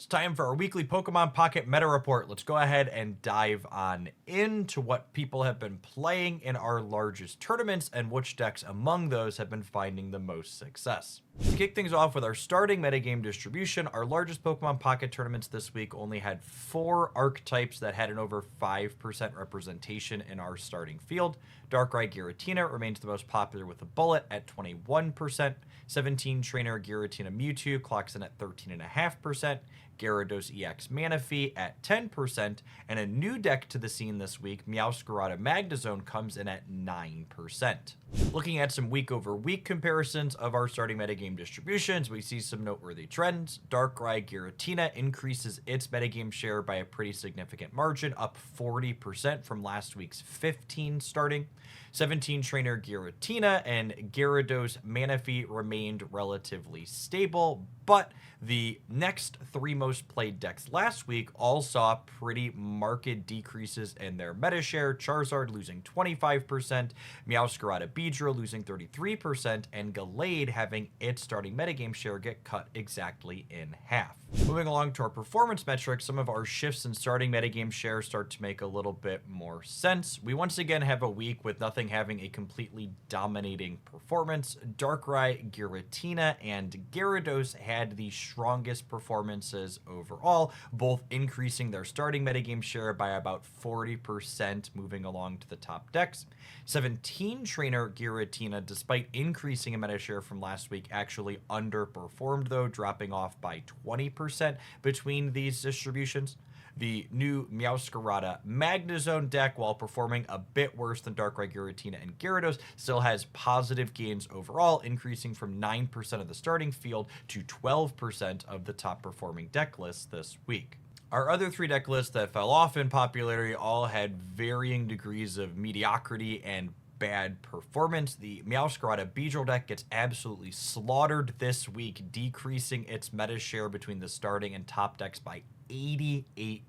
It's time for our weekly Pokemon Pocket Meta Report. Let's go ahead and dive on into what people have been playing in our largest tournaments and which decks among those have been finding the most success. To kick things off with our starting metagame distribution, our largest Pokemon Pocket tournaments this week only had 4 archetypes that had an over 5% representation in our starting field. Darkrai Giratina remains the most popular with a bullet at 21%. 17 Trainer Giratina Mewtwo clocks in at 13.5%. Gyarados EX Manaphy at 10%, and a new deck to the scene this week, Meowscarada Magnezone, comes in at 9%. Looking at some week-over-week comparisons of our starting metagame distributions, we see some noteworthy trends. Darkrai Giratina increases its metagame share by a pretty significant margin, up 40% from last week's 15 starting. 17 Trainer Giratina and Gyarados Manaphy remained relatively stable, but the next 3 most played decks last week all saw pretty marked decreases in their meta share. Charizard losing 25%, Meowscarada Beedrill losing 33%, and Gallade having its starting metagame share get cut exactly in half. Moving along to our performance metrics, some of our shifts in starting metagame share start to make a little bit more sense. We once again have a week with nothing having a completely dominating performance. Darkrai, Giratina, and Gyarados had the strongest performances overall, both increasing their starting metagame share by about 40%, moving along to the top decks. 17 Trainer Giratina, despite increasing a meta share from last week, actually underperformed though, dropping off by 20% between these distributions. The new Meowscarada Magnezone deck, while performing a bit worse than Darkrai Giratina and Gyarados, still has positive gains overall, increasing from 9% of the starting field to 12% of the top performing deck lists this week. Our other 3 deck lists that fell off in popularity all had varying degrees of mediocrity and bad performance. The Meowscarada Beedrill deck gets absolutely slaughtered this week, decreasing its meta share between the starting and top decks by 88%.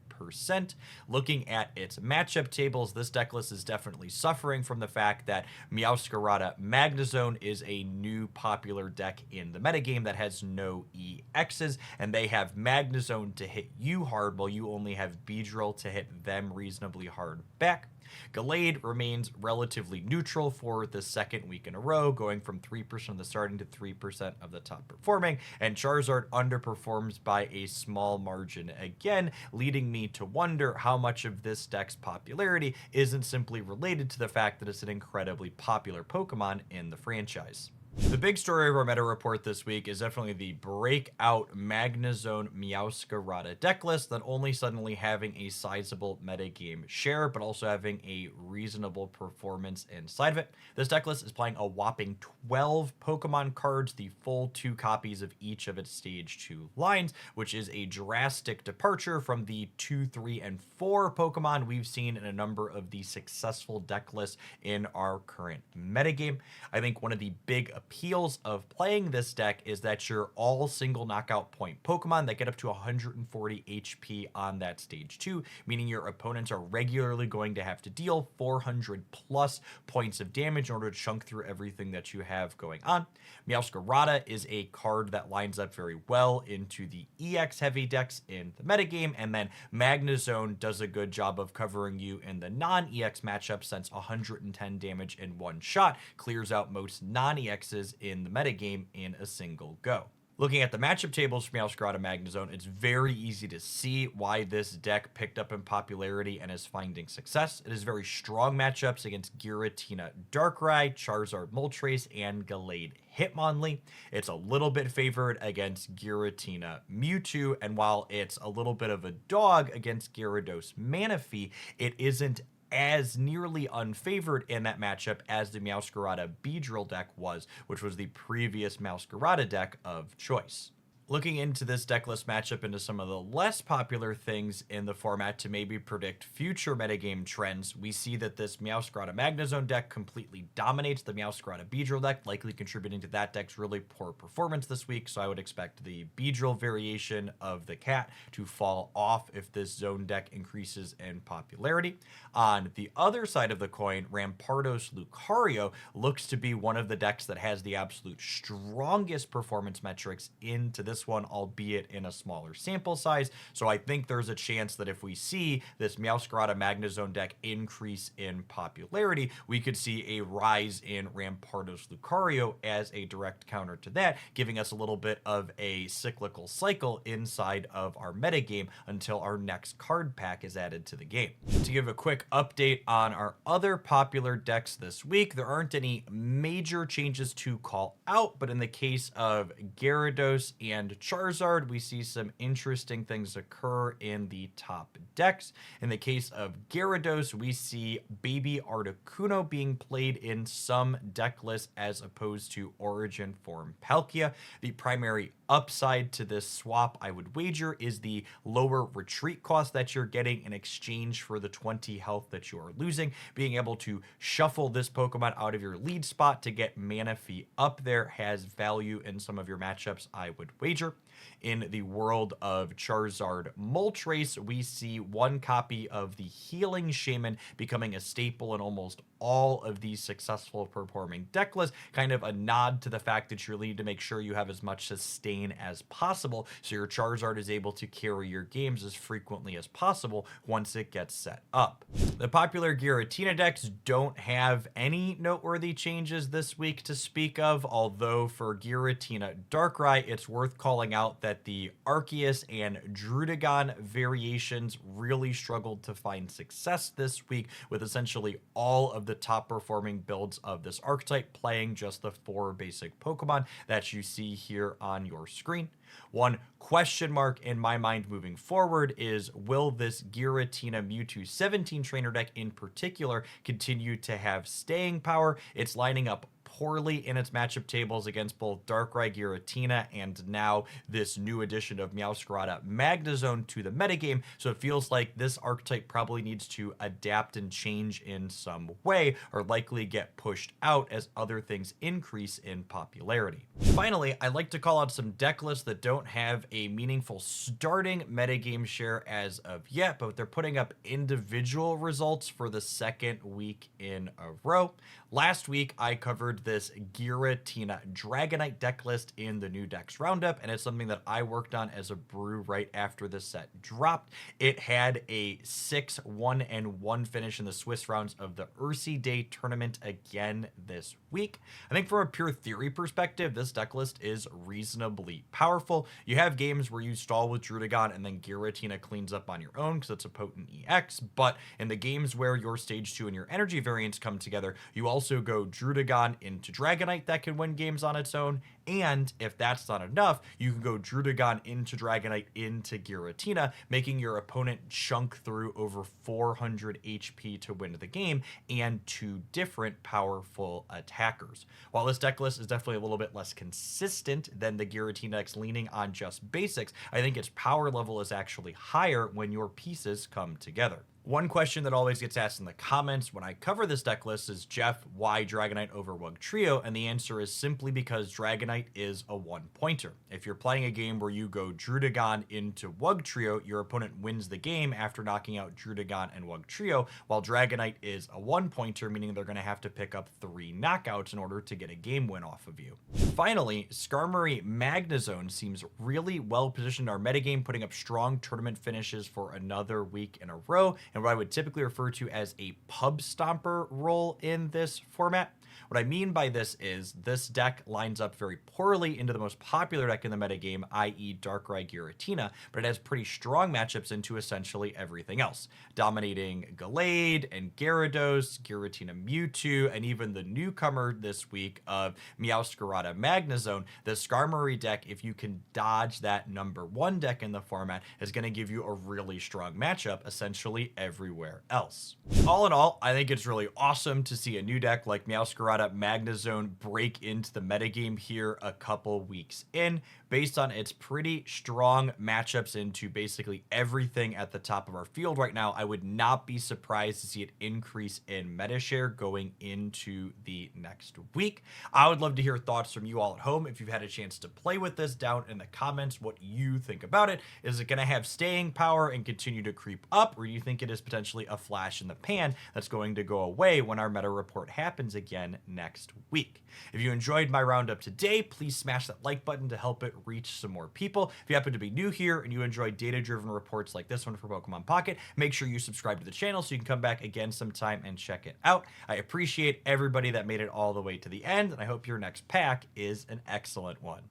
Looking at its matchup tables, this deck list is definitely suffering from the fact that Meowscarada Magnezone is a new popular deck in the metagame that has no EXs, and they have Magnezone to hit you hard while you only have Beedrill to hit them reasonably hard back. Gallade remains relatively neutral for the second week in a row, going from 3% of the starting to 3% of the top performing, and Charizard underperforms by a small margin again, leading me to wonder how much of this deck's popularity isn't simply related to the fact that it's an incredibly popular Pokemon in the franchise. The big story of our meta report this week is definitely the breakout Magnezone Meowscarada deck list, not only suddenly having a sizable metagame share, but also having a reasonable performance inside of it. This deck list is playing a whopping 12 Pokemon cards, the full 2 copies of each of its Stage 2 lines, which is a drastic departure from the 2, 3, and 4 Pokemon we've seen in a number of the successful deck lists in our current metagame. I think one of the big appeals of playing this deck is that you're all single knockout point Pokemon that get up to 140 HP on that Stage 2, meaning your opponents are regularly going to have to deal 400 plus points of damage in order to chunk through everything that you have going on. Meowscarada is a card that lines up very well into the EX heavy decks in the metagame, and then Magnezone does a good job of covering you in the non-EX matchup, since 110 damage in one shot clears out most non-EXs in the metagame in a single go. Looking at the matchup tables for Meowscarada Magnezone, it's very easy to see why this deck picked up in popularity and is finding success. It has very strong matchups against Giratina Darkrai, Charizard Moltres, and Gallade Hitmonlee. It's a little bit favored against Giratina Mewtwo, and while it's a little bit of a dog against Gyarados Manaphy, it isn't as nearly unfavored in that matchup as the Meowscarada Beedrill deck was, which was the previous Meowscarada deck of choice. Looking into this decklist matchup into some of the less popular things in the format to maybe predict future metagame trends, we see that this Meowscarada Magnezone deck completely dominates the Meowscarada Beedrill deck, likely contributing to that deck's really poor performance this week, so I would expect the Beedrill variation of the cat to fall off if this zone deck increases in popularity. On the other side of the coin, Rampardos Lucario looks to be one of the decks that has the absolute strongest performance metrics into this this one, albeit in a smaller sample size. So I think there's a chance that if we see this Meowscarada Magnezone deck increase in popularity, we could see a rise in Rampardos Lucario as a direct counter to that, giving us a little bit of a cyclical cycle inside of our metagame until our next card pack is added to the game. To give a quick update on our other popular decks this week, there aren't any major changes to call out, but in the case of Gyarados and Charizard, we see some interesting things occur in the top decks. In the case of Gyarados, we see Baby Articuno being played in some deck lists as opposed to Origin Form Palkia. The primary upside to this swap, I would wager, is the lower retreat cost that you're getting in exchange for the 20 health that you are losing. Being able to shuffle this Pokemon out of your lead spot to get mana fee up there has value in some of your matchups, I would wager. In the world of Charizard Moltres, we see one copy of the Healing Shaman becoming a staple in almost all of these successful performing deck lists, kind of a nod to the fact that you need to make sure you have as much sustain as possible so your Charizard is able to carry your games as frequently as possible once it gets set up. The popular Giratina decks don't have any noteworthy changes this week to speak of, although for Giratina Darkrai, it's worth calling out that the Arceus and Druddigon variations really struggled to find success this week, with essentially all of the top performing builds of this archetype playing just the 4 basic Pokemon that you see here on your screen. One question mark in my mind moving forward is, will this Giratina Mewtwo 17 trainer deck in particular continue to have staying power? It's lining up poorly in its matchup tables against both Darkrai Giratina and now this new addition of Meowscarada Magnezone to the metagame, so it feels like this archetype probably needs to adapt and change in some way, or likely get pushed out as other things increase in popularity. Finally, I like to call out some deck lists that don't have a meaningful starting metagame share as of yet, but they're putting up individual results for the second week in a row. Last week, I covered this Giratina Dragonite deck list in the new decks roundup, and it's something that I worked on as a brew right after the set dropped. It had a 6-1-1 finish in the Swiss rounds of the Ursi Day tournament again this week. I think from a pure theory perspective, this deck list is reasonably powerful. You have games where you stall with Druddigon and then Giratina cleans up on your own because it's a potent EX, but in the games where your stage 2 and your energy variants come together, you also go Druddigon into Dragonite that can win games on its own, and if that's not enough, you can go Druddigon into Dragonite into Giratina, making your opponent chunk through over 400 HP to win the game, and 2 different powerful attackers. While this deck list is definitely a little bit less consistent than the Giratina decks leaning on just basics, I think its power level is actually higher when your pieces come together. One question that always gets asked in the comments when I cover this deck list is, Jeff, why Dragonite over Wugtrio? And the answer is simply because Dragonite is a one-pointer. If you're playing a game where you go Druddigon into Wugtrio, your opponent wins the game after knocking out Druddigon and Wugtrio, while Dragonite is a one-pointer, meaning they're going to have to pick up 3 knockouts in order to get a game win off of you. Finally, Skarmory Magnezone seems really well positioned in our metagame, putting up strong tournament finishes for another week in a row, and what I would typically refer to as a pub stomper role in this format. What I mean by this is this deck lines up very poorly into the most popular deck in the metagame, i.e. Darkrai Giratina, but it has pretty strong matchups into essentially everything else, dominating Gallade and Gyarados, Giratina Mewtwo, and even the newcomer this week of Meowscarada Magnezone. The Skarmory deck, if you can dodge that #1 deck in the format, is going to give you a really strong matchup essentially everywhere else. All in all, I think it's really awesome to see a new deck like Meowscarada Magnezone break into the metagame here a couple weeks in, based on its pretty strong matchups into basically everything at the top of our field right now. I would not be surprised to see it increase in meta share going into the next week. I would love to hear thoughts from you all at home. If you've had a chance to play with this, down in the comments what you think about it. Is it going to have staying power and continue to creep up, or do you think it is potentially a flash in the pan that's going to go away when our meta report happens again next week? If you enjoyed my roundup today, please smash that like button to help it reach some more people. If you happen to be new here and you enjoy data-driven reports like this one for Pokemon Pocket, make sure you subscribe to the channel so you can come back again sometime and check it out. I appreciate everybody that made it all the way to the end, and I hope your next pack is an excellent one.